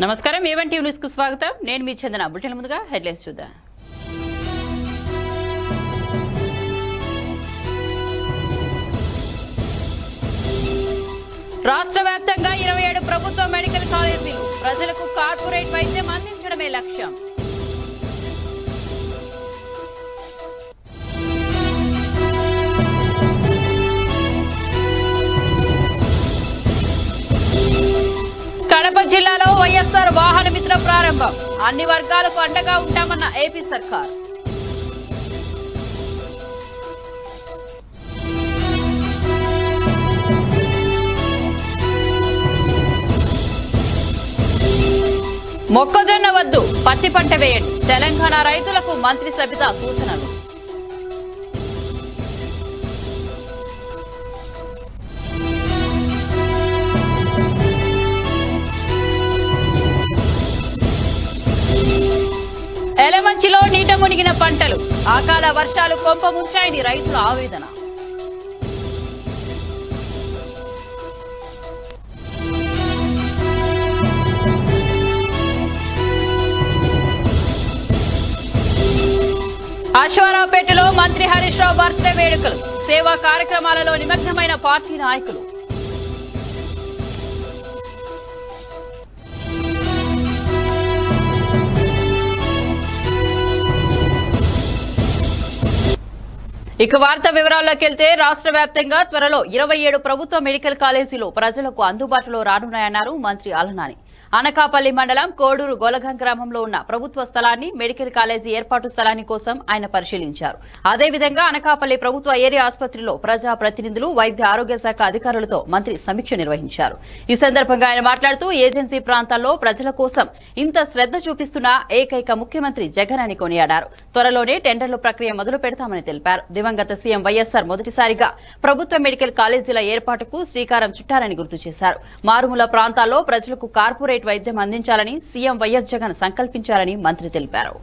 నమస్కారం A1 TV news కు స్వాగతం నేను మీ చందన బులెటిన్ ముందుగా హెడ్లైన్స్ చూద్దాం రాష్ట్ర వ్యాప్తంగా 27 ప్రభుత్వ మెడికల్ కాలేజీలు ప్రజలకు కార్పొరేట్ వైద్యం అందించడమే లక్ష్యం కడప జిల్లాలో వైఎస్ఆర్ వాహన మిత్ర ప్రారంభం అన్ని వర్గాలకు అండగా ఉంటామన్న ఏపీ సర్కార్ మొక్కజొన్న వద్దు పత్తి పంట వేయండి తెలంగాణ రైతులకు మంత్రి సబితా సూచనలు ఎలమంచిలో నీట మునిగిన పంటలు అకాల వర్షాలు కొంప ముంచాయని రైతుల ఆవేదన అశ్వారావుపేటలో మంత్రి హరీష్ రావు బర్త్డే వేడుకలు సేవా కార్యక్రమాలలో నిమగ్నమైన పార్టీ నాయకులు ఇక వార్తా వివరాల్లోకి వెళ్తే రాష్ట్ర వ్యాప్తంగా త్వరలో 27 ప్రభుత్వ మెడికల్ కాలేజీలు ప్రజలకు అందుబాటులో రానున్నాయన్నారు మంత్రి ఆలనాని అనకాపల్లి మండలం కోడూరు గొలగం గ్రామంలో ఉన్న ప్రభుత్వ స్థలాన్ని మెడికల్ కాలేజీ ఏర్పాటు స్థలాన్ని కోసం ఆయన పరిశీలించారు అదేవిధంగా అనకాపల్లి ప్రభుత్వ ఏరియా ఆసుపత్రిలో ప్రజా ప్రతినిధులు వైద్య ఆరోగ్య శాఖ అధికారులతో మంత్రి సమీక్ష నిర్వహించారు ఈ సందర్భంగా ఆయన మాట్లాడుతూ ఏజెన్సీ ప్రాంతాల్లో ప్రజల కోసం ఇంత శ్రద్ధ చూపిస్తున్న ఏకైక ముఖ్యమంత్రి జగన్ అని కొనియాడారు త్వరలోనే టెండర్ల ప్రక్రియ మొదలు పెడతామని తెలిపారు దివంగత సీఎం వైఎస్ఆర్ మొదటిసారిగా ప్రభుత్వ మెడికల్ కాలేజీల ఏర్పాటుకు శ్రీకారం చుట్టారని గుర్తు చేశారు మారుమూల ప్రాంతాల్లో ప్రజలకు కార్పొరేట్ వైద్యం అందించాలని సీఎం వైఎస్ జగన్ సంకల్పించారని మంత్రి తెలిపారు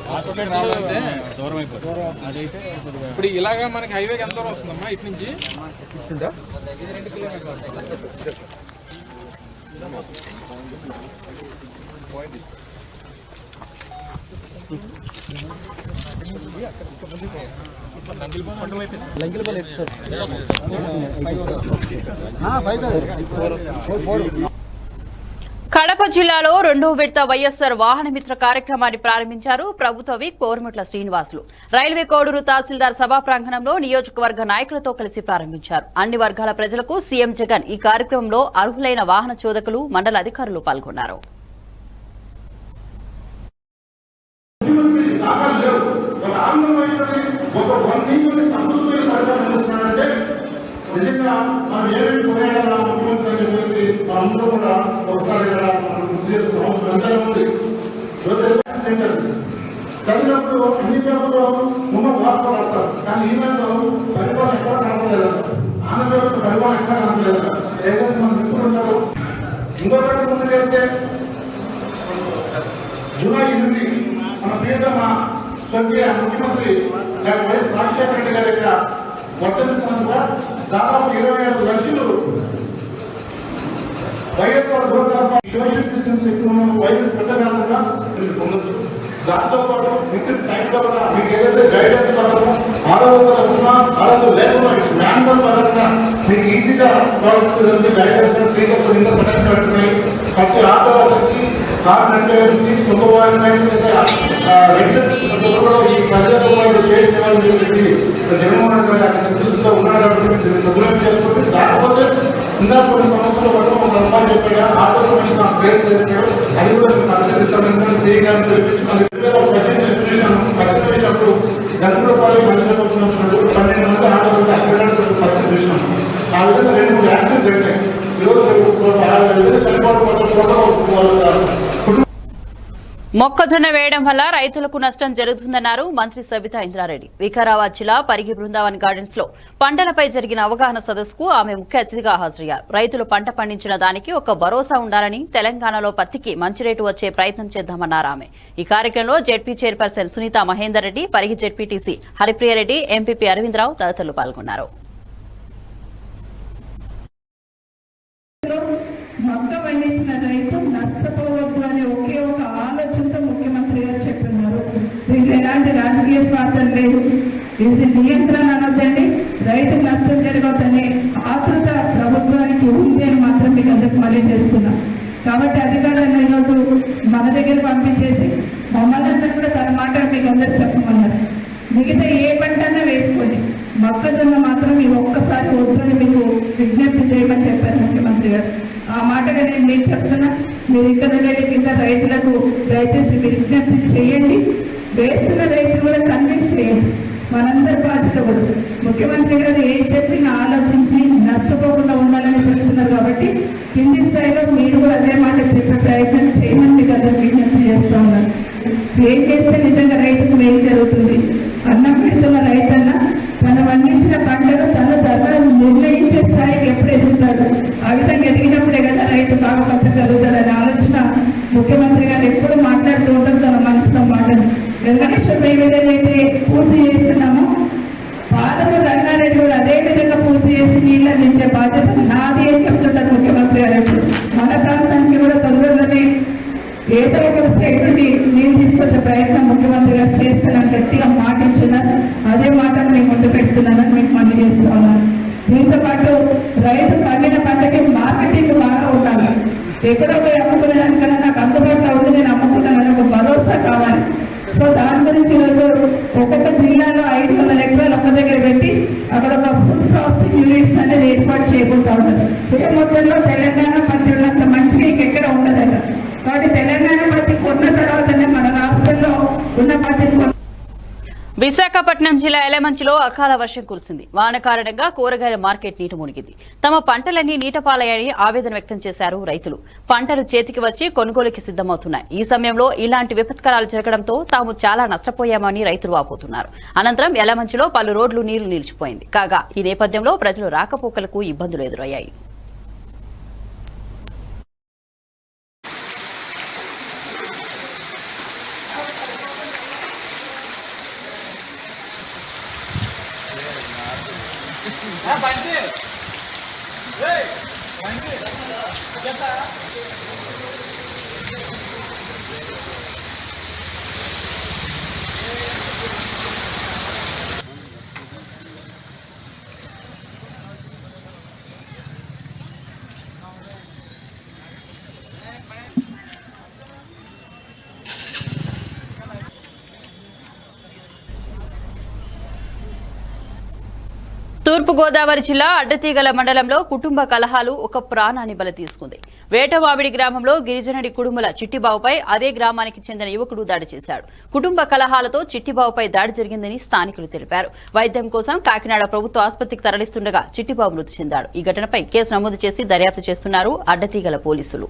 హాస్పిటల్ రావాలంటే దూరం అయిపోతుంది అదైతే ఇప్పుడు ఇలాగా మనకి హైవేకి ఎంత దూరం వస్తుందమ్మా ఇటు నుంచి 2 కిలోమీటర్లు కడప జిల్లాలో 2వ విడత వైఎస్ఆర్ వాహన మిత్ర కార్యక్రమాన్ని ప్రారంభించారు ప్రభుత్వ విప్ కోరుముట్ల శ్రీనివాసులు రైల్వే కోడూరు తహసీల్దార్ సభా ప్రాంగణంలో నియోజకవర్గ నాయకులతో కలిసి ప్రారంభించారు అన్ని వర్గాల ప్రజలకు సీఎం జగన్ ఈ కార్యక్రమంలో అర్హులైన వాహన చోదకులు మండల అధికారులు పాల్గొన్నారు నిజంగా మనం ఏమేమి కొనేయాలా ముఖ్యమంత్రి అని చెప్పేసి మనందరూ కూడా ఒకసారి మనం గుర్తు చేసుకున్న అవసరం ఎంతైనా ఉంది. సెంటర్ చదివినప్పుడు అన్ని పేపర్లో ముందు వాస్తవం రాస్తారు కానీ ఈమెయిల్లో పరిపాలన ఎక్కడ కనపడలేదు ఆంధ్రప్రదేశ్ పరిపాలన ఎక్కడ కనపడలేదు ఏదైతే మన మిత్రులు ఉన్నారు. ఇంకొకటి ముందు చేస్తే జూలై 8 మన ప్రియతమ స్వర్గీయ ముఖ్యమంత్రి డాక్టర్ వైఎస్ రాజశేఖర రెడ్డి గారి యొక్క వర్తిస్తున్నట్టుగా దాదాపు 27 లక్షలు వైఎస్ఆర్ సోషల్ డిస్టెన్స్ ఎక్కువ వైరస్ పెట్టగాకుండా మీరు పొందొచ్చు. దాంతో పాటు మీకు టైంలో కూడా మీకు ఏదైతే గైడెన్స్ పరంగా ఆరోగ్య ఉన్నా ఆరోగ్యం లేకుండా మాన్యువల్ పరంగా మీకు ఈజీగా ప్రాడక్ట్స్ గైడెన్స్ కింద సడన్ పెట్టుకున్నాయి. ప్రతి ఆటో వాళ్ళకి కార్ నడిపేవారికి శుభవారికి లేదా రెగ్యులర్ ఈ ప్రజలకు చేయించాలని చెప్పేసి జగన్మోహన్ గారు అక్కడ చూపిస్తూ ఉన్నాడు కాబట్టి సదుపాయం చేసుకుంటే కాకపోతే ఇంకా కొన్ని సంవత్సరాల వరకు ఒక అమ్మాయి చెప్పాడు ఆటో సమస్య నాకు ప్లేస్ లేదు అది కూడా నేను పరిశీలిస్తాను సీఏ గారిని తెప్పించి గంటలపాలి మనుషుల కోసం వచ్చినప్పుడు 12 మంది ఆటోలు అక్కడ పరిస్థితి చూసినాం. ఆ విధంగా 2-3 యాక్సిడెంట్ జరిగాయి. ఈరోజు చనిపోవడం వల్ల మొక్కజొన్న వేయడం వల్ల రైతులకు నష్టం జరుగుతుందన్నారు మంత్రి సబితా ఇంద్రారెడ్డి. వికారాబాద్ జిల్లా పరిగి బృందావన్ గార్డెన్స్ లో పంటలపై జరిగిన అవగాహన సదస్సుకు ఆమె ముఖ్య అతిథిగా హాజరయ్యారు. రైతులు పంట పండించిన దానికి ఒక భరోసా ఉండాలని, తెలంగాణలో పత్తికి మంచి రేటు వచ్చే ప్రయత్నం చేద్దామన్నారు ఆమె. ఈ కార్యక్రమంలో ZP chairperson Sunitha Mahender Reddy, Parigi ZPTC Haripriya Reddy, MPP Aravinda Rao తదితరులు పాల్గొన్నారు. మొక్క పండించిన రైతు నష్టపోవద్దు అనే ఒకే ఒక ఆలోచనతో ముఖ్యమంత్రి గారు చెప్తున్నారు. దీంట్లో ఎలాంటి రాజకీయ స్వార్థం లేదు. ఇది నియంత్రణ అనొద్దండి, రైతుకు నష్టం జరగొద్దని ఆతృత ప్రభుత్వానికి ఉంది అని మాత్రం మీకు అందరికి మళ్ళీ చేస్తున్నాం. కాబట్టి అధికారులను ఈరోజు మన దగ్గర పంపించేసి మమ్మల్ని అందరూ కూడా తన మాట మీకు అందరు చెప్పమన్నారు. మిగతా ఏ పంటన్నా వేసుకోండి, మొక్కజొన్న మాత్రం ఈ ఒక్కసారి వద్దని మీకు విజ్ఞప్తి చేయమని చెప్పారు ముఖ్యమంత్రి గారు. ఆ మాటగా నేను చెప్తున్నా, మీరు ఇక్కడ కింద రైతులకు దయచేసి మీరు విజ్ఞప్తి చేయండి. వేస్తున్న రైతులు కూడా కన్విన్స్ చేయండి. మనందరి బాధ్యత కూడా ముఖ్యమంత్రి గారు ఏం చెప్పినా ఆలోచించి నష్టపోకుండా ఉండాలని చెప్తున్నారు. కాబట్టి కింది స్థాయిలో మీరు కూడా అదే మాట చెప్పే ప్రయత్నం చేయమని మీకు అందరూ విజ్ఞప్తి చేస్తూ ఉన్నారు. ఏం చేస్తే నిజంగా రైతుకు ఏం జరుగుతుంది? అన్నం పెడుతున్న రైతన్న తను పండించిన పంటను తన ధరలు నిర్ణయించే స్థాయికి ఎప్పుడు ఎదుగుతాడు? ఆ విధంగా ఎదిగినప్పుడే కదా రైతు బాగా బతకగలుగుతాడనే ఆలోచన ముఖ్యమంత్రి గారు ఎప్పుడు మాట్లాడుతూ ఉంటారు తన మనసులో మాటలు. వెంకటేశ్వర ఏదైతే పూర్తి చేస్తున్నామో పాదము రంగారెడ్డి కూడా అదే విధంగా పూర్తి చేసి నీళ్ళు అందించే బాధ్యత నాది అని చెప్తుంటారు ముఖ్యమంత్రి గారు. మన ప్రాంతానికి కూడా తొందరలోనే ఏదో ఒక సైడ్ నుండి నీళ్ళు తీసుకొచ్చే ప్రయత్నం ముఖ్యమంత్రి గారు చేస్తానని గట్టిగా మాట ఇచ్చున్నారు. అదే మాటను నేను ముందు పెడుతున్నానని మీకు మళ్ళీ చేస్తా ఉన్నాను. దీంతో పాటు రైతు పండిన పంటకి మార్కెటింగ్ బాగా ఉండాలి. ఎక్కడో పోయి అమ్ముకునే దానికన్నా నాకు అందుబాటులో ఉంది, నేను అమ్ముకున్నానని ఒక భరోసా కావాలి. సో దాని గురించి ఈరోజు ఒక్కొక్క జిల్లాలో 500 ఎకరాలు ఒక దగ్గర పెట్టి అక్కడ ఒక ఫుడ్ ప్రాసెసింగ్ యూనిట్స్ అనేది ఏర్పాటు చేయబోతా ఉన్నారు. మొత్తంలో తెలంగాణ పత్తి ఉన్నంత మంచిగా ఇంకెక్కడ ఉండదట. కాబట్టి తెలంగాణ పత్తి కొన్న తర్వాతనే మన రాష్ట్రంలో ఉన్న పత్తిని. విశాఖపట్నం జిల్లా ఎలమంచిలో అకాల వర్షం కురిసింది. వాన కారణంగా కూరగాయల మార్కెట్ నీట మునిగింది. తమ పంటలన్నీ నీటపాలయ్యాయని ఆవేదన వ్యక్తం చేశారు రైతులు. పంటలు చేతికి వచ్చి కొనుగోలుకి సిద్దమవుతున్నాయి. ఈ సమయంలో ఇలాంటి విపత్కరాలు జరగడంతో తాము చాలా నష్టపోయామని రైతులు వాపోతున్నారు. అనంతరం ఎలమంచిలో పలు రోడ్లు నీళ్లు నిలిచిపోయింది. కాగా ఈ నేపథ్యంలో ప్రజలు రాకపోకలకు ఇబ్బందులు ఎదురయ్యాయి. తూర్పు గోదావరి జిల్లా అడ్డతీగల మండలంలో కుటుంబ కలహాలు ఒక ప్రాణాన్ని బలి తీసుకుంది. వేటవావిడి గ్రామంలో గిరిజనుడి కుడుముల చిట్టిబావుపై అదే గ్రామానికి చెందిన యువకుడు దాడి చేశాడు. కుటుంబ కలహాలతో చిట్టిబావుపై దాడి జరిగిందని స్థానికులు తెలిపారు. వైద్యం కోసం కాకినాడ ప్రభుత్వ ఆసుపత్రికి తరలిస్తుండగా చిట్టిబావు మృతి చెందాడు. ఈ ఘటనపై కేసు నమోదు చేసి దర్యాప్తు చేస్తున్నారు అడ్డతీగల పోలీసులు.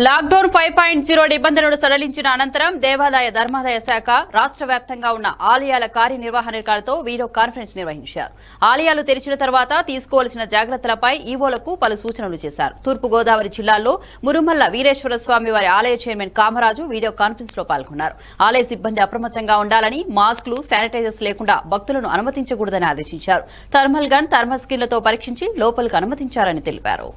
లాక్డౌన్ 5.0 నిబంధనలు సడలించిన అనంతరం దేవాదాయ ధర్మాదాయ శాఖ రాష్ట్ర వ్యాప్తంగా ఉన్న ఆలయాల కార్యనిర్వహణాధికారులతో వీడియో కాన్ఫరెన్స్ నిర్వహించారు. ఆలయాలు తెరిచిన తర్వాత తీసుకోవాల్సిన జాగ్రత్తలపై ఈవోలకు పలు సూచనలు చేశారు. తూర్పు గోదావరి జిల్లాలో మురుమల్ల వీరేశ్వర స్వామి వారి ఆలయ చైర్మన్ కామరాజు వీడియో కాన్ఫరెన్స్ లో పాల్గొన్నారు. ఆలయ సిబ్బంది అప్రమత్తంగా ఉండాలని, మాస్కులు, శానిటైజర్స్ లేకుండా భక్తులను అనుమతించకూడదని ఆదేశించారు. థర్మల్ గన్, థర్మల్ స్క్రీన్లతో పరీక్షించి లోపలికి అనుమతించారని తెలిపారు.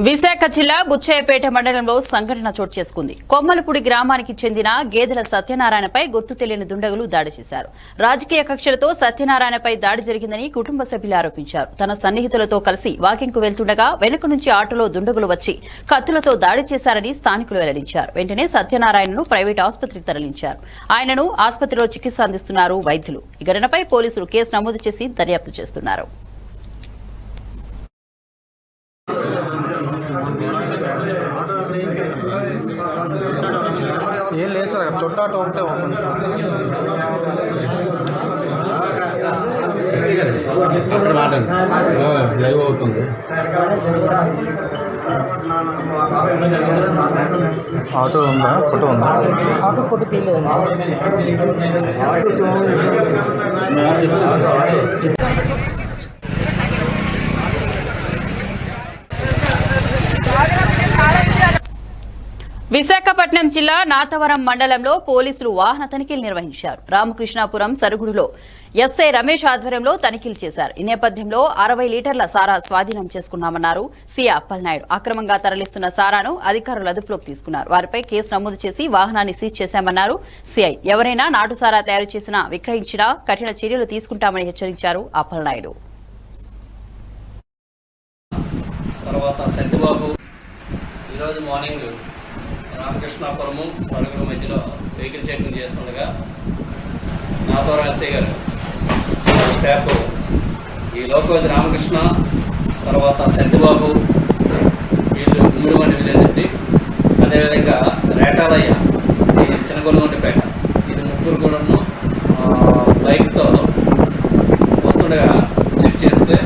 విశాఖ జిల్లా బుచ్చయ్యపేట మండలంలో సంఘటన చోటు చేసుకుంది. కొమ్మలపూడి గ్రామానికి చెందిన గేదెల సత్యనారాయణపై గుర్తు తెలియని దుండగులు దాడి చేశారు. రాజకీయ కక్షలతో సత్యనారాయణపై దాడి జరిగిందని కుటుంబ సభ్యులు ఆరోపించారు. తన సన్నిహితులతో కలిసి వాకింగ్ కు వెళ్తుండగా వెనుక నుంచి ఆటోలో దుండగులు వచ్చి కత్తులతో దాడి చేశారని స్థానికులు వెల్లడించారు. వెంటనే సత్యనారాయణను ప్రైవేట్ ఆసుపత్రికి తరలించారు. ఆయనను ఆసుపత్రిలో చికిత్స అందిస్తున్నారు వైద్యులు. ఈ ఘటనపై పోలీసులు కేసు నమోదు చేసి దర్యాప్తు చేస్తున్నారు. ఏం లేదు సార్, తొట్టాట ఒకటే ఓపెన్ లైవ్ అవుతుంది. ఆటో ఉందా, ఫోటో ఉందా? ఆటో ఫోటో తీయలేదు. విశాఖపట్నం జిల్లా నాతవరం మండలంలో పోలీసులు వాహన తనిఖీలు నిర్వహించారు. రామకృష్ణాపురం సరుగుడులో ఎస్ఐ రమేష్ ఆధ్వర్యంలో తనిఖీలు చేశారు. ఈ నేపథ్యంలో 60 లీటర్ల సారా స్వాధీనం చేసుకున్నామన్నారు సీఐ అప్పలనాయుడు. అక్రమంగా తరలిస్తున్న సారాను అధికారులు అదుపులోకి తీసుకున్నారు. వారిపై కేసు నమోదు చేసి వాహనాన్ని సీజ్ చేశామన్నారు సీఐ. ఎవరైనా నాటు సారా తయారు చేసినా విక్రయించినా కఠిన చర్యలు తీసుకుంటామని హెచ్చరించారు అప్పలనాయుడు. ఈరోజు మార్నింగ్ రామకృష్ణాపురము పరుగుల మధ్యలో వెహికల్ చెకింగ్ చేస్తుండగా నాతవరం ఎస్ఐ గారు స్టాఫ్ ఈ లోకవతి రామకృష్ణ తర్వాత సత్యబాబు వీళ్ళు గుమ్మిడిమండి విలేజ్, అదేవిధంగా రేటాలయ్య ఇది చిన్నగొల్లుగొండిపేట, ఇది ముగ్గురు కూడాను బైక్తో వస్తుండగా చెక్ చేస్తే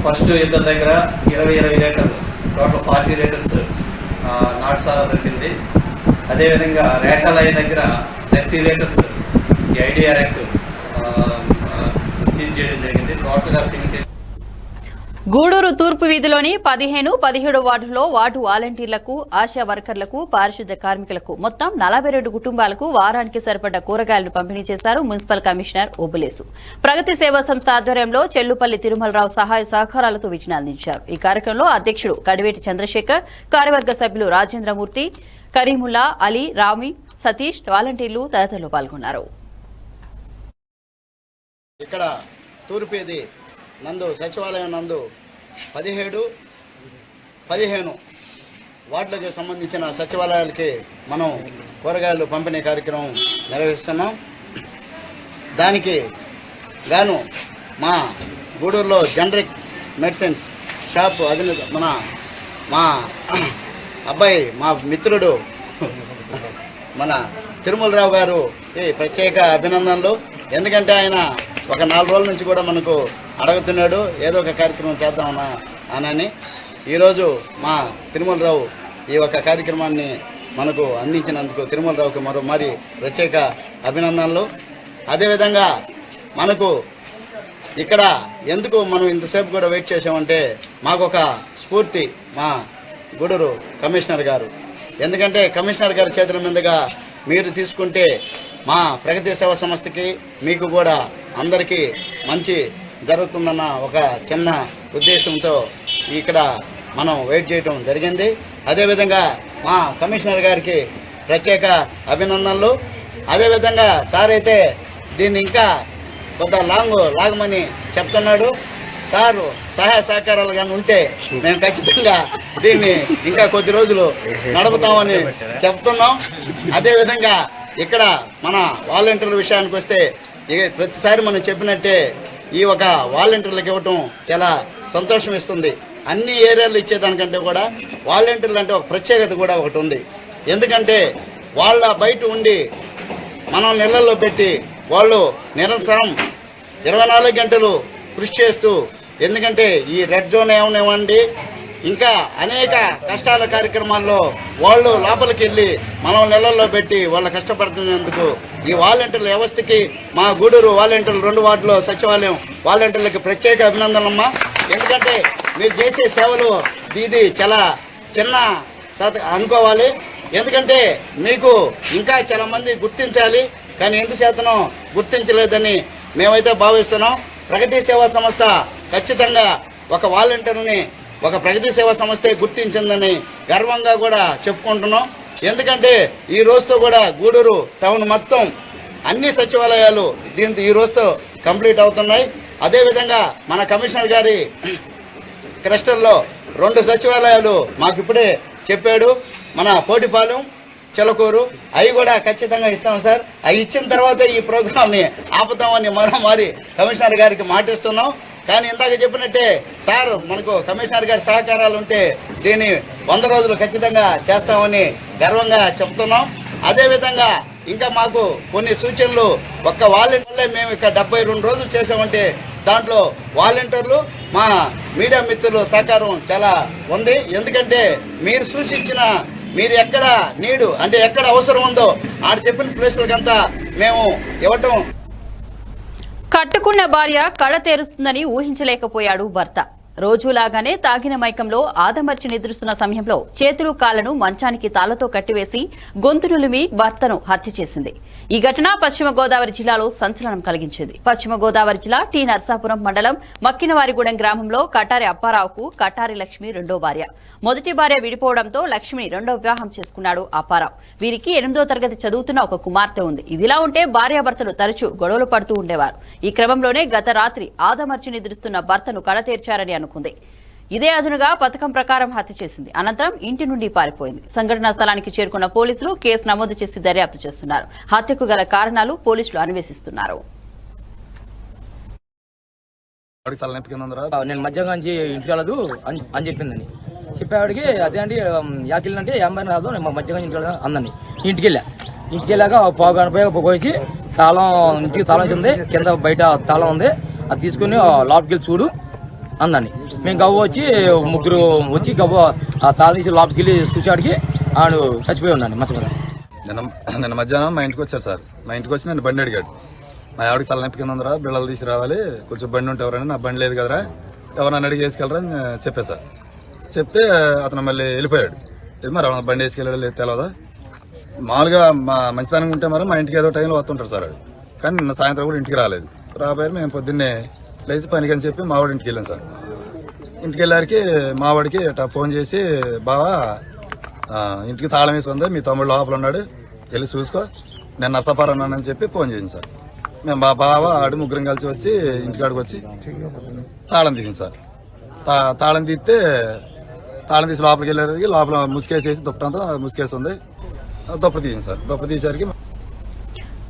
ఫస్ట్ ఇద్దరి దగ్గర 20 లీటర్లు టోటల్ 40 లీటర్స్ నాటు సారా దొరికింది. అదేవిధంగా రేటాలయ్య దగ్గర 30 లీటర్స్ ఈ ఐడిఆర్ యాక్ట్ సీజ్ చేయడం జరిగింది. టోటల్గా గూడూరు తూర్పు వీధిలోని 15, 17 వార్డుల్లో వార్డు వాలంటీర్లకు, ఆశా వర్కర్లకు, పారిశుద్ధ్య కార్మికులకు మొత్తం 42 కుటుంబాలకు వారానికి సరిపడ్డ కూరగాయలను పంపిణీ చేశారు మున్సిపల్ కమిషనర్ ఓబులేసు. ప్రగతి సేవా సంస్థ ఆధ్వర్యంలో చెల్లుపల్లి తిరుమలరావు సహాయ సహకారాలతో విజయం అందించారు. ఈ కార్యక్రమంలో అధ్యక్షుడు కడివేటి చంద్రశేఖర్, కార్యవర్గ సభ్యులు రాజేంద్రమూర్తి, కరీముల్లా, అలీ, రామి, సతీష్, వాలంటీర్లు తదితరులు పాల్గొన్నారు. ఇక్కడ తూర్పేది నందు సచివాలయం నందు 17, 15 వార్డులకు సంబంధించిన సచివాలయాలకి మనం కూరగాయలు పంపిణీ కార్యక్రమం నిర్వహిస్తున్నాం. దానికి గాను మా గూడూరులో జనరిక్ మెడిసిన్స్ షాప్ అధినేత మా అబ్బాయి, మా మిత్రుడు మన తిరుమలరావు గారు ప్రత్యేక అభినందనలు. ఎందుకంటే ఆయన ఒక 4 రోజుల నుంచి కూడా మనకు అడుగుతున్నాడు ఏదో ఒక కార్యక్రమం చేద్దామన్నా అని. ఈరోజు మా తిరుమలరావు ఈ ఒక కార్యక్రమాన్ని మనకు అందించినందుకు తిరుమలరావుకి మరి ప్రత్యేక అభినందనలు. అదేవిధంగా మనకు ఇక్కడ ఎందుకు మనం ఇంతసేపు కూడా వెయిట్ చేసామంటే మాకు ఒక స్ఫూర్తి మా గూడూరు కమిషనర్ గారు. ఎందుకంటే కమిషనర్ గారి చేతుల మీదుగా మీరు తీసుకుంటే మా ప్రగతి సేవా సంస్థకి మీకు కూడా అందరికీ మంచి జరుగుతుందన్న ఒక చిన్న ఉద్దేశంతో ఇక్కడ మనం వెయిట్ చేయడం జరిగింది. అదేవిధంగా మా కమిషనర్ గారికి ప్రత్యేక అభినందనలు. అదేవిధంగా సార్ అయితే దీన్ని ఇంకా కొంత లాగమని చెప్తున్నాడు. సార్ సహాయ సహకారాలు కానీ ఉంటే మేము ఖచ్చితంగా దీన్ని ఇంకా కొద్ది రోజులు నడుపుతామని చెప్తున్నాం. అదేవిధంగా ఇక్కడ మన వాలంటీర్ల విషయానికి వస్తే ప్రతిసారి మనం చెప్పినట్టే ఈ ఒక వాలంటీర్లకు ఇవ్వటం చాలా సంతోషం ఇస్తుంది. అన్ని ఏరియాలు ఇచ్చేదానికంటే కూడా వాలంటీర్లు అంటే ఒక ప్రత్యేకత కూడా ఒకటి ఉంది. ఎందుకంటే వాళ్ళ బయట ఉండి మనం నెలల్లో పెట్టి వాళ్ళు నిరంతరం 24 గంటలు కృషి చేస్తూ, ఎందుకంటే ఈ రెడ్ జోన్ ఏమనివ్వండి ఇంకా అనేక కష్టాల కార్యక్రమాల్లో వాళ్ళు లోపలికి వెళ్ళి మనం నెలల్లో పెట్టి వాళ్ళు కష్టపడుతున్నందుకు ఈ వాలంటీర్ల వ్యవస్థకి మా గూడూరు వాలంటీర్లు 2 వార్డులో సచివాలయం వాలంటీర్లకి ప్రత్యేక అభినందనమ్మా. ఎందుకంటే మీరు చేసే సేవలు ఇది చాలా చిన్న అనుకోవాలి. ఎందుకంటే మీకు ఇంకా చాలా మంది గుర్తించాలి, కానీ ఎందుచేతనో గుర్తించలేదని మేమైతే భావిస్తున్నాం. ప్రగతి సేవా సంస్థ ఖచ్చితంగా ఒక వాలంటీర్ని ఒక ప్రగతి సేవా సంస్థే గుర్తించిందని గర్వంగా కూడా చెప్పుకుంటున్నాం. ఎందుకంటే ఈ రోజుతో కూడా గూడూరు టౌన్ మొత్తం అన్ని సచివాలయాలు దీంతో ఈ రోజుతో కంప్లీట్ అవుతున్నాయి. అదేవిధంగా మన కమిషనర్ గారి క్లస్టర్లో 2 సచివాలయాలు మాకు ఇప్పుడే చెప్పాడు. మన పోటిపాలెం, చిలకూరు అవి కూడా ఖచ్చితంగా ఇస్తాం సార్. అవి ఇచ్చిన తర్వాత ఈ ప్రోగ్రాంని ఆపుతామని మరి కమిషనర్ గారికి మాటిస్తున్నాం. కానీ ఇందాక చెప్పినట్టే సార్ మనకు కమిషనర్ గారి సహకారాలు ఉంటే దీన్ని 100 రోజులు ఖచ్చితంగా చేస్తామని గర్వంగా చెప్తున్నాం. అదేవిధంగా ఇంకా మాకు కొన్ని సూచనలు ఒక్క వాలంటీర్లే మేము ఇక్కడ 72 రోజులు చేసామంటే దాంట్లో వాలంటీర్లు మా మీడియా మిత్రులు సహకారం చాలా ఉంది. ఎందుకంటే మీరు సూచించిన మీరు ఎక్కడ నీడు అంటే ఎక్కడ అవసరం ఉందో ఆడ చెప్పిన ప్లేసులకంతా మేము ఇవ్వటం. కట్టుకున్న భార్య కళ తెరుస్తుందని ఊహించలేకపోయాడు భర్త. రోజులాగానే తాగిన మైకంలో ఆదమర్చి నిద్రిస్తున్న సమయంలో చేతులు కాళ్లను మంచానికి తాళ్లతో కట్టివేసి గొంతు నులిమి భర్తను హత్య చేసింది. ఈ ఘటన పశ్చిమ గోదావరి జిల్లాలో సంచలనం కలిగించింది. పశ్చిమ గోదావరి జిల్లా టి నర్సాపురం మండలం మక్కినవారిగూడెం గ్రామంలో కటారి అప్పారావుకు కటారి లక్ష్మి 2వ భార్య. మొదటి భార్య విడిపోవడంతో లక్ష్మిని 2వ వివాహం చేసుకున్నాడు అప్పారావు. వీరికి 8వ తరగతి చదువుతున్న ఒక కుమార్తె ఉంది. ఇదిలా ఉంటే భార్యాభర్తలు తరచూ గొడవలు పడుతూ ఉండేవారు. ఈ క్రమంలోనే గత రాత్రి ఆదమర్చి నిద్రిస్తున్న భర్తను కళ తీర్చారని అనుకుంది. ఇదే అదునుగా పథకం ప్రకారం హత్య చేసింది. అనంతరం ఇంటి నుండి పారిపోయింది. సంఘటనా స్థలానికి చేరుకున్న పోలీసులు కేసు నమోదు చేసి దర్యాప్తు చేస్తున్నారు. హత్యకు గల కారణాలు పోలీసులు అన్వేషిస్తున్నారు. నేను మధ్యాహ్నం నుంచి ఇంటికి వెళ్ళదు అని చెప్పిందని చెప్పేవాడికి అదే అండి యాకిల్లంటే ఎంబై రాదు నేను మధ్యాహ్నం ఇంటికి వెళ్ళదు అందని. ఇంటికి వెళ్ళాక పోయి ఇంటికి తాళం ఉంది, కింద బయట తాళం ఉంది, అది తీసుకుని లోపలికి వెళ్ళి చూడు అందని. మేము గవ్వ వచ్చి 3 వచ్చి గవ్వ ఆ తాళం తీసి లోపలికి వెళ్ళి చూసాడికి ఆడు చచ్చిపోయి ఉన్నాను మసగా. నిన్న మధ్యాహ్నం మా ఇంటికి వచ్చారు సార్. మా ఇంటికి వచ్చి నన్ను బండి అడిగాడు. మా ఆవిడకి తలనొప్పి కింద ఉందరా, బిళ్ళలు తీసి రావాలి, కొంచెం బండి ఉంటే ఎవరైనా, నా బండి లేదు కదరా, ఎవరన్నా అడిగి వేసుకెళ్ళరా అని చెప్పే సార్. చెప్తే అతను మళ్ళీ వెళ్ళిపోయాడు. మరి బండి వేసుకెళ్ళాడు లేదు తెలవదా. మామూలుగా మా మంచితనంగా ఉంటే మరి మా ఇంటికి ఏదో టైంలో వస్తుంటారు సార్. కానీ నిన్న సాయంత్రం కూడా ఇంటికి రాలేదు. రాబోయారు మేము పొద్దున్నే లేచి పనికి అని చెప్పి మావాడి ఇంటికి వెళ్ళాం సార్. ఇంటికి వెళ్ళారికి మావాడికి ఫోన్ చేసి బావా ఇంటికి తాళం వేసి ఉంది, మీ తమ్ముడు లోపల ఉన్నాడు, వెళ్ళి చూసుకో, నేను నర్సాపురం ఉన్నానని చెప్పి ఫోన్ చేయండి సార్. మేము మా బావ ఆడు 3 కలిసి వచ్చి ఇంటికాడికి వచ్చి తాళం తీసింది సార్. తాళం తీస్తే తాళం తీసి లోపలికి వెళ్ళారు. లోపల ముసుకేసేసి దుప్పటంతా ముసుకేసి ఉంది, దుప్పటి తీసింది సార్. దుప్పటి తీసేసరికి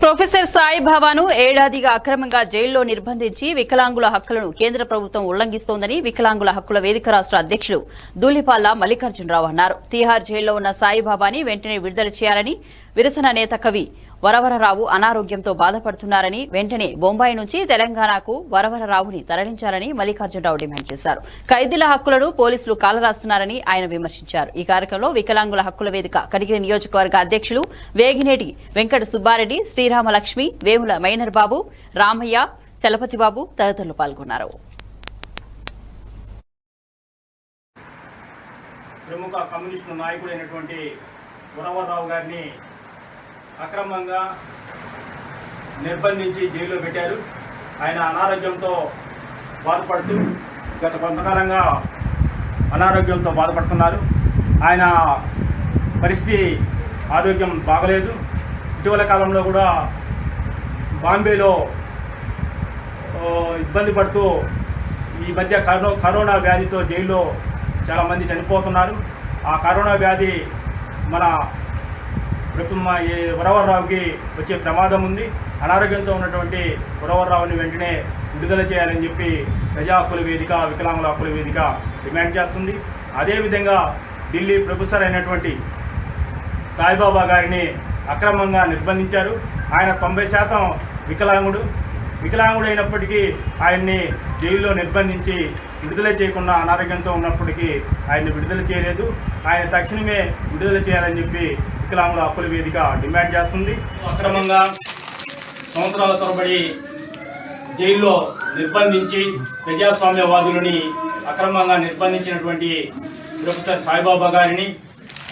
ప్రొఫెసర్ సాయిబాబాను ఏడాదిగా అక్రమంగా జైల్లో నిర్బంధించి వికలాంగుల హక్కులను కేంద్ర ప్రభుత్వం ఉల్లంఘిస్తోందని వికలాంగుల హక్కుల వేదిక రాష్ట్ర అధ్యక్షులు దూలిపాల్ల మల్లికార్జునరావు అన్నారు. తీహార్ జైల్లో ఉన్న సాయిబాబాని వెంటనే విడుదల చేయాలని విరసన నేత కవి వరవరరావు అనారోగ్యంతో బాధపడుతున్నారని, వెంటనే బొంబాయి నుంచి తెలంగాణకు వరవరరావుని తరలించాలని మల్లికార్జునరావు డిమాండ్ చేశారు. ఖైదీల హక్కులను పోలీసులు కాలరాస్తున్నారని ఆయన విమర్శించారు. ఈ కార్యక్రమంలో వికలాంగుల హక్కుల వేదిక కడిగిరి నియోజకవర్గ అధ్యక్షులు వేగినేటి వెంకట సుబ్బారెడ్డి, శ్రీరామలక్ష్మి, వేముల మైనర్ బాబు, రామయ్య, చలపతిబాబు తదితరులు పాల్గొన్నారు. ప్రముఖ కమ్యూనిస్టు నాయకుడైనటువంటి వరవరరావు గారిని అక్రమంగా నిర్బంధించి జైల్లో పెట్టారు. ఆయన అనారోగ్యంతో బాధపడుతూ గత కొంతకాలంగా అనారోగ్యంతో బాధపడుతున్నారు. ఆయన పరిస్థితి ఆరోగ్యం బాగలేదు. ఇటీవల కాలంలో కూడా బాంబేలో ఇబ్బంది పడుతూ ఈ మధ్య కరోనా వ్యాధితో జైల్లో చాలామంది చనిపోతున్నారు. ఆ కరోనా వ్యాధి మన వరవర్రావుకి వచ్చే ప్రమాదం ఉంది. అనారోగ్యంతో ఉన్నటువంటి వరవర్రావుని వెంటనే విడుదల చేయాలని చెప్పి ప్రజా హక్కుల వేదిక, వికలాంగుల హక్కుల వేదిక డిమాండ్ చేస్తుంది. అదేవిధంగా ఢిల్లీ ప్రొఫెసర్ అయినటువంటి సాయిబాబా గారిని అక్రమంగా నిర్బంధించారు. ఆయన 90% వికలాంగుడు అయినప్పటికీ ఆయన్ని జైల్లో నిర్బంధించి విడుదల చేయకుండా అనారోగ్యంతో ఉన్నప్పటికీ ఆయన్ని విడుదల చేయలేదు. ఆయన తక్షణమే విడుదల చేయాలని చెప్పి వికలాంగుల హక్కుల వేదిక డిమాండ్ చేస్తుంది. అక్రమంగా సంవత్సరాల తరబడి జైల్లో నిర్బంధించి ప్రజాస్వామ్యవాదులని అక్రమంగా నిర్బంధించినటువంటి ప్రొఫెసర్ సాయిబాబా గారిని,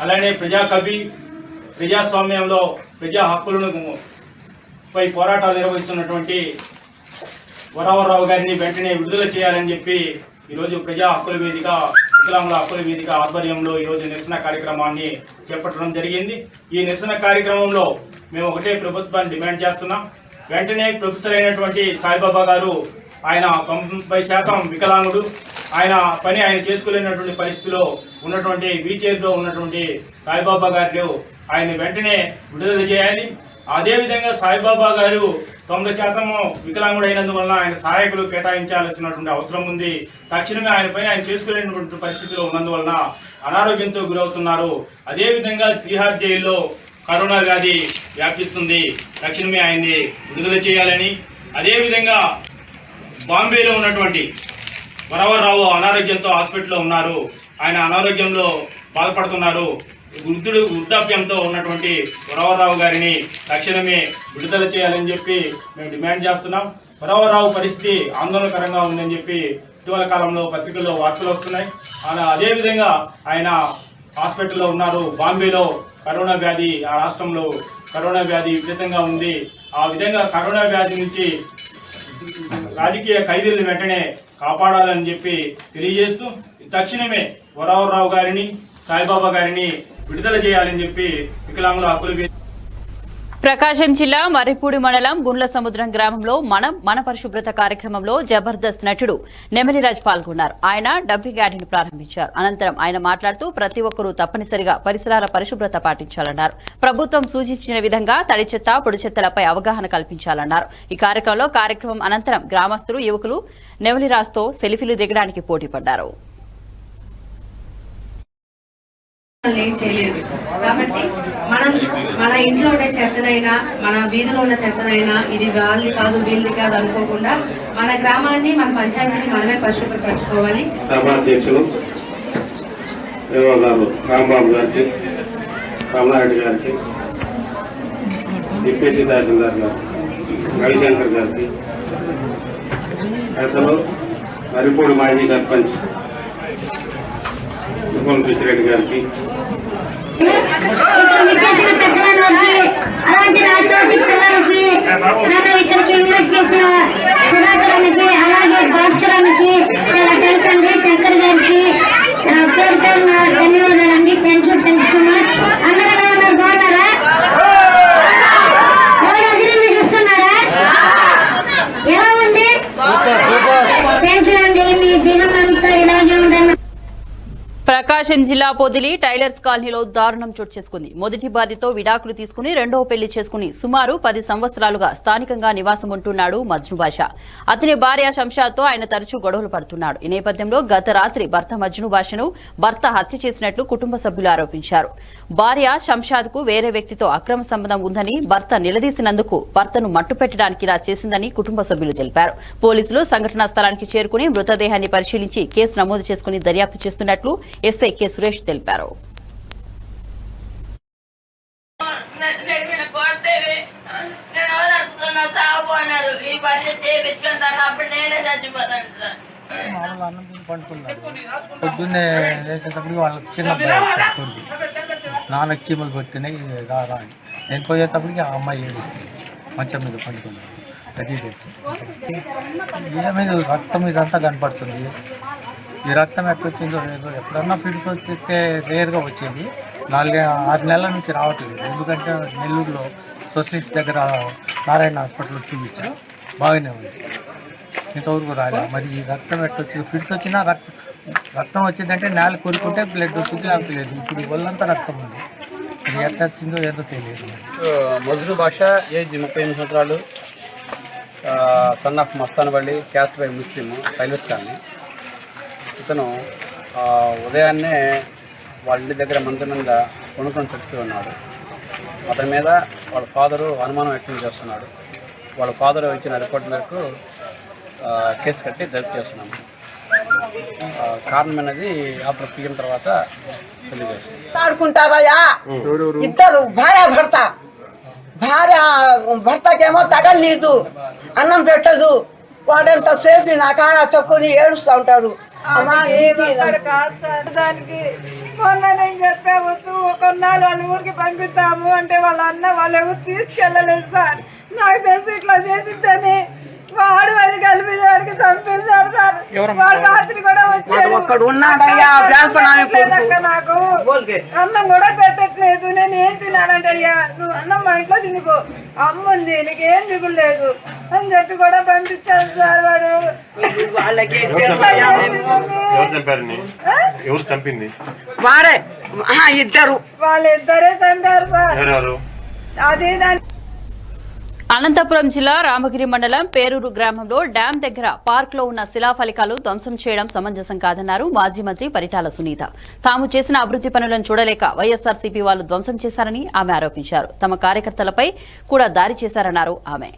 అలానే ప్రజాకవి, ప్రజాస్వామ్యంలో ప్రజా హక్కులను పై పోరాటాలు నిర్వహిస్తున్నటువంటి వరవర్రావు గారిని వెంటనే విడుదల చేయాలని చెప్పి ఈరోజు ప్రజా హక్కుల వేదిక, వికలాంగుల హక్కుల వేదిక ఆధ్వర్యంలో ఈరోజు నిరసన కార్యక్రమాన్ని చేపట్టడం జరిగింది. ఈ నిరసన కార్యక్రమంలో మేము ఒకటే ప్రభుత్వాన్ని డిమాండ్ చేస్తున్నాం. వెంటనే ప్రొఫెసర్ అయినటువంటి సాయిబాబా గారు, ఆయన 90% వికలాంగుడు, ఆయన చేసుకోలేనటువంటి పరిస్థితిలో ఉన్నటువంటి వీల్చైర్లో ఉన్నటువంటి సాయిబాబా గారు ఆయన వెంటనే విడుదల చేయాలి. అదేవిధంగా సాయిబాబా గారు 90% వికలాంగుడు అయినందువలన ఆయన సహాయకులు కేటాయించాల్సినటువంటి అవసరం ఉంది. తక్షణమే ఆయన చేసుకోలేనటువంటి పరిస్థితిలో ఉన్నందువలన అనారోగ్యంతో గురవుతున్నారు. అదేవిధంగా తిహార్ జైల్లో కరోనా వ్యాధి వ్యాపిస్తుంది. తక్షణమే ఆయన్ని విడుదల చేయాలని, అదేవిధంగా బాంబేలో ఉన్నటువంటి వరవర్రావు అనారోగ్యంతో హాస్పిటల్లో ఉన్నారు. ఆయన అనారోగ్యంలో బాధపడుతున్నారు. వృద్ధాప్యంతో ఉన్నటువంటి వరవర్రావు గారిని తక్షణమే విడుదల చేయాలని చెప్పి మేము డిమాండ్ చేస్తున్నాం. వరవర్రావు పరిస్థితి ఆందోళనకరంగా ఉందని చెప్పి ఇటీవల కాలంలో పత్రికల్లో వార్తలు వస్తున్నాయి. అదేవిధంగా ఆయన హాస్పిటల్లో ఉన్నారు. బాంబేలో కరోనా వ్యాధి, ఆ రాష్ట్రంలో కరోనా వ్యాధి విపరీతంగా ఉంది. ఆ విధంగా కరోనా వ్యాధి నుంచి రాజకీయ ఖైదీలను వెంటనే కాపాడాలని చెప్పి తెలియజేస్తూ తక్షణమే వరవర్రావు గారిని, సాయిబాబా గారిని విడుదల చేయాలని చెప్పి వికలాంగుల హక్కుల ప్రకాశం జిల్లా మర్రిపూడి మండలం గుండ్ల సముద్రం గ్రామంలో మన పరిశుభ్రత కార్యక్రమంలో జబర్దస్త్ నటుడు నెమలిరాజ్ పాల్గొన్నారు. ఆయన డంపింగ్ యార్డును ప్రారంభించారు. అనంతరం ఆయన మాట్లాడుతూ ప్రతి ఒక్కరూ తప్పనిసరిగా పరిసరాల పరిశుభ్రత పాటించాలన్నారు. ప్రభుత్వం సూచించిన విధంగా తడి చెత్త, పొడి చెత్తలపై అవగాహన కల్పించాలన్నారు. ఈ కార్యక్రమం అనంతరం గ్రామస్తులు, యువకులు నెమలిరాజ్తో సెల్ఫీలు దిగడానికి పోటీ పడ్డారు. చేయలేదు కాబట్టి మన ఇంట్లో ఉండే చెత్తనైనా, మన వీధిలో ఉన్న చెత్తనైనా ఇది వాళ్ళది కాదు వీళ్ళది కాదు అనుకోకుండా మన గ్రామాన్ని, మన పంచాయతీని మనమే పరిశుభ్రపరచుకోవాలి. సభాధ్యక్షులు రాంబాబు గారికి, రామనాయుడు గారికి, డిప్యూటీ తహసీల్దార్ గారు రవిశంకర్ గారికి, పెద్దలు మర్రిపూడి మాజీ సర్పంచ్ పిచ్చిరెడ్డి గారికి, అలాంటి రాష్ట్రానికి పిల్లలకి నన్ను ఇక్కడికి ఇన్వైట్ చేసిన సుధాకరానికి, అలాగే భాస్కరానికి, తెలుసండి శంకర్ గారికి పేరుతో ధన్యవాదాలండి. Thank you so much. అందరూ ఎలా ఉన్నారు? బాగున్నారా? అభివృద్ధి చూస్తున్నారా? ఎలా ఉంది? థ్యాంక్ యూ అండి. మీ దినం అంతా ఇలాగే ఉండాలి. ప్రకాశం జిల్లా పొదిలి టైలర్స్ కాలనీలో దారుణం చోటు చేసుకుంది. మొదటి బాధితో విడాకులు తీసుకుని రెండవ పెళ్లి చేసుకుని సుమారు 10 సంవత్సరాలుగా స్థానికంగా నివాసం ఉంటున్నాడు మజ్ను బాషా. అతని భార్య శంషాద్తో ఆయన తరచూ గొడవలు పడుతున్నాడు. ఈ నేపథ్యంలో గత రాత్రి భర్త మజ్ను బాషాను హత్య చేసినట్లు కుటుంబ సభ్యులు ఆరోపించారు. భార్య శంషాద్కు వేరే వ్యక్తితో అక్రమ సంబంధం ఉందని భర్త నిలదీసినందుకు భర్తను మట్టుపెట్టడానికి ఇలా చేసిందని కుటుంబ సభ్యులు తెలిపారు. పోలీసులు సంఘటనా స్థలానికి చేరుకుని మృతదేహాన్ని పరిశీలించి కేసు నమోదు చేసుకుని దర్యాప్తు చేస్తున్నట్లు ఎస్ఐ కె సురేష్ తెలిపారు. అన్నం పండుకున్నారు. పొద్దున్నే వేసేటప్పుడు వాళ్ళకి చిన్న అబ్బాయి వచ్చారు. కొడుకు నాన్నకి చీమలు పట్టినాయి రారా అని నేను పోయేటప్పటికి ఆ అమ్మాయి ఏడుస్తుంది. మంచం మీద పండుకున్నారు. అది ఏమైంది రక్తం ఇదంతా కనపడుతుంది. ఈ రక్తం ఎట్లా వచ్చిందో ఏదో ఎప్పుడన్నా ఫిల్టర్ వస్తే రేర్గా వచ్చేది. 6 నెలల నుంచి రావట్లేదు. ఎందుకంటే నెల్లూరులో సొసైటీ దగ్గర నారాయణ హాస్పిటల్లో చూపించాను, బాగానే ఉంది, ఇంతవరకు రాలే. మరి ఈ రక్తం ఎట్టొచ్చింది, ఫిట్స్ వచ్చినా రక్తం వచ్చిందంటే నేల కొరుకుంటే బ్లడ్ వచ్చింది, లేకపోతే లేదు. ఇప్పుడు ఒళ్ళంతా రక్తం ఉంది, అది ఎట్ట వచ్చిందో ఏదో తెలియదు. మధురు భాష, ఏజ్ 38 సంవత్సరాలు, son of Mastanavalli, cast by Muslim, railways colony. ఇతను ఉదయాన్నే వాళ్ళ ఇంటి దగ్గర మంచం మీద కొనుక్కొని చెప్తూ ఉన్నాడు. అతని మీద వాళ్ళ ఫాదరు అనుమానం వ్యక్తం చేస్తున్నాడు. వాళ్ళ ఫాదర్ ఇచ్చిన రిపోర్ట్ మేరకు కేసు కట్టి దర్యాప్తు చేస్తున్నాము. కారణం అనేది ఆపరేట్ తీగిన తర్వాత తెలియజేస్తుంది. ఆడుకుంటారయ్యా ఇద్దరు భార్య భర్తకేమో తగలనీదు, అన్నం పెట్టదు. వాడంత సేపు నా కాడ చెప్పుకొని ఏడుస్తూ ఉంటాడు. దానికి మొన్న నేను చెప్పవద్దు, కొన్నాళ్ళు వాళ్ళ ఊరికి పంపిస్తాము అంటే వాళ్ళ అన్న వాళ్ళ ఎవరు తీసుకెళ్ళలేదు సార్. నాకు తెలిసి ఇట్లా చేసిద్దని వాడు అది కలిపి వాడికి చంపేశారు సార్. వాడు రాత్రి కూడా వచ్చాడు. నాకు అన్నం కూడా పెట్టట్లేదు. నేను ఏం తినాలంటే అయ్యా నువ్వు అన్నం మా ఇంట్లో తినిపో, అమ్మ ఉంది నీకేం దిగులేదు అని చెప్పి కూడా పంపించారు సార్. వాడు వాళ్ళకి ఎవరు చంపింది? వాడే ఇద్దరు, వాళ్ళిద్దరే చంపారు సార్. అదే దాని అనంతపురం జిల్లా రామగిరి మండలం పేరూరు గ్రామంలో డ్యాం దగ్గర పార్క్ లో ఉన్న శిలాఫలకాలు ధ్వంసం చేయడం సమంజసం కాదన్నారు మాజీ మంత్రి పరిటాల సునీత. తాము చేసిన అభివృద్ది పనులను చూడలేక వైఎస్ఆర్సీపీ వాళ్లు ధ్వంసం చేశారని ఆమె ఆరోపించారు. తమ కార్యకర్తలపై కూడా దాడి చేశారన్నారు ఆమె.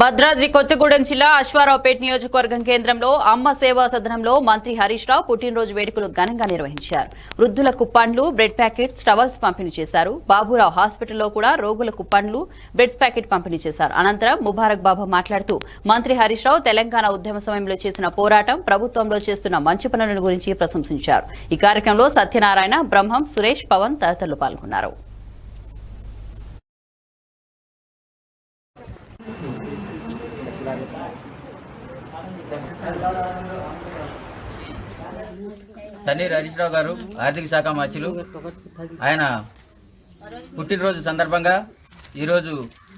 భద్రాద్రి కొత్తగూడెం జిల్లా అశ్వారావుపేట నియోజకవర్గం కేంద్రంలో అమ్మ సేవా సదనంలో మంత్రి హరీష్ రావు పుట్టినరోజు వేడుకలు ఘనంగా నిర్వహించారు. వృద్ధులకు పండ్లు, బ్రెడ్ ప్యాకెట్స్, టవల్స్ పంపిణీ చేశారు. బాబురావు హాస్పిటల్లో కూడా రోగులకు పండ్లు, బ్రెడ్స్ ప్యాకెట్ పంపిణీ చేశారు. అనంతరం ముబారక్ బాబా మాట్లాడుతూ మంత్రి హరీష్ రావు తెలంగాణ ఉద్యమ సమయంలో చేసిన పోరాటం, ప్రభుత్వంలో చేస్తున్న మంచి పనుల గురించి ప్రశంసించారు. ఈ కార్యక్రమంలో సత్యనారాయణ, బ్రహ్మం, సురేష్, పవన్ తదితరులు పాల్గొన్నారు. తన్నీర్ హరీష్ రావు గారు ఆర్థిక శాఖ మంత్రులు, ఆయన పుట్టినరోజు సందర్భంగా ఈరోజు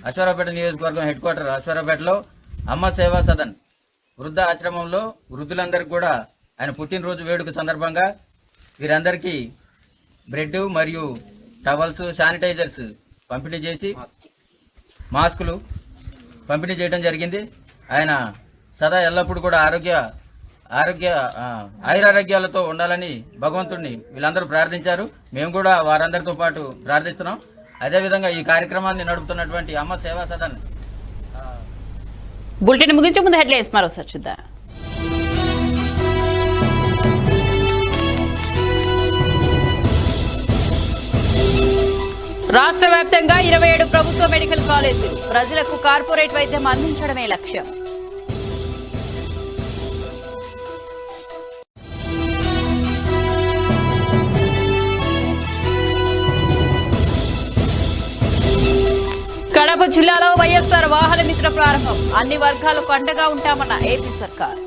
అశ్వారావుపేట నియోజకవర్గం హెడ్ క్వార్టర్ అశ్వారావుపేటలో అమ్మ సేవా సదన్ వృద్ధ ఆశ్రమంలో వృద్ధులందరికీ కూడా ఆయన పుట్టినరోజు వేడుక సందర్భంగా వీరందరికీ బ్రెడ్ మరియు టవల్స్, శానిటైజర్స్ పంపిణీ చేసి మాస్కులు పంపిణీ చేయడం జరిగింది. ఆయన సదా ఎల్లప్పుడూ కూడా ఆయురారోగ్యాలతో ఉండాలని భగవంతుడిని వీళ్ళందరూ ప్రార్థించారు. మేము కూడా వారందరితో పాటు ప్రార్థిస్తున్నాం. అదేవిధంగా ఈ కార్యక్రమాన్ని నడుపుతున్నటువంటి అమ్మ సేవా సదన్ బులెటిన్ ముగించే ముందు హెడ్లైన్స్ మరోసారి చూద్దాం. రాష్ట్ర వ్యాప్తంగా 27 ప్రభుత్వ మెడికల్ కాలేజీలు, ప్రజలకు కార్పొరేట్ వైద్యం అందించడమే లక్ష్యం. కడప జిల్లాలో వైఎస్ఆర్ వాహన మిత్ర ప్రారంభం, అన్ని వర్గాలకు అండగా ఉంటామన్న ఏపీ సర్కార్.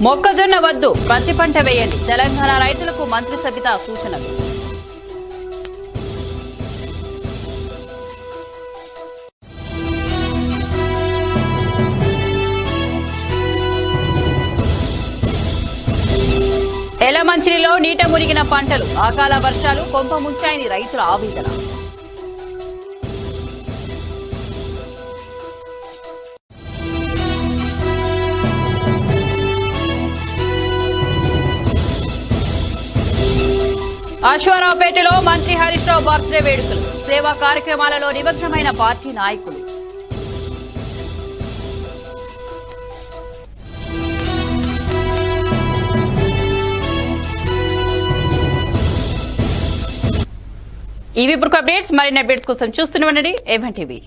మొక్కజొన్న వద్దు, పత్తి పంట వేయండి, తెలంగాణ రైతులకు మంత్రి సబితా సూచనలు. ఎలమంచిలిలో నీట మునిగిన పంటలు, అకాల వర్షాలు కొంప ముంచాయని రైతుల ఆవేదన. అశ్వారావుపేటలో మంత్రి హరీష్ రావు బర్త్డే వేడుకలు సేవా కార్యక్రమాలలో నిమగ్నమైన పార్టీ నాయకులు. ఇవి ఇప్పుడు అప్డేట్స్. మరిన్ని అప్డేట్స్ కోసం చూస్తూనే ఉండండి ఏవన్ టీవీ.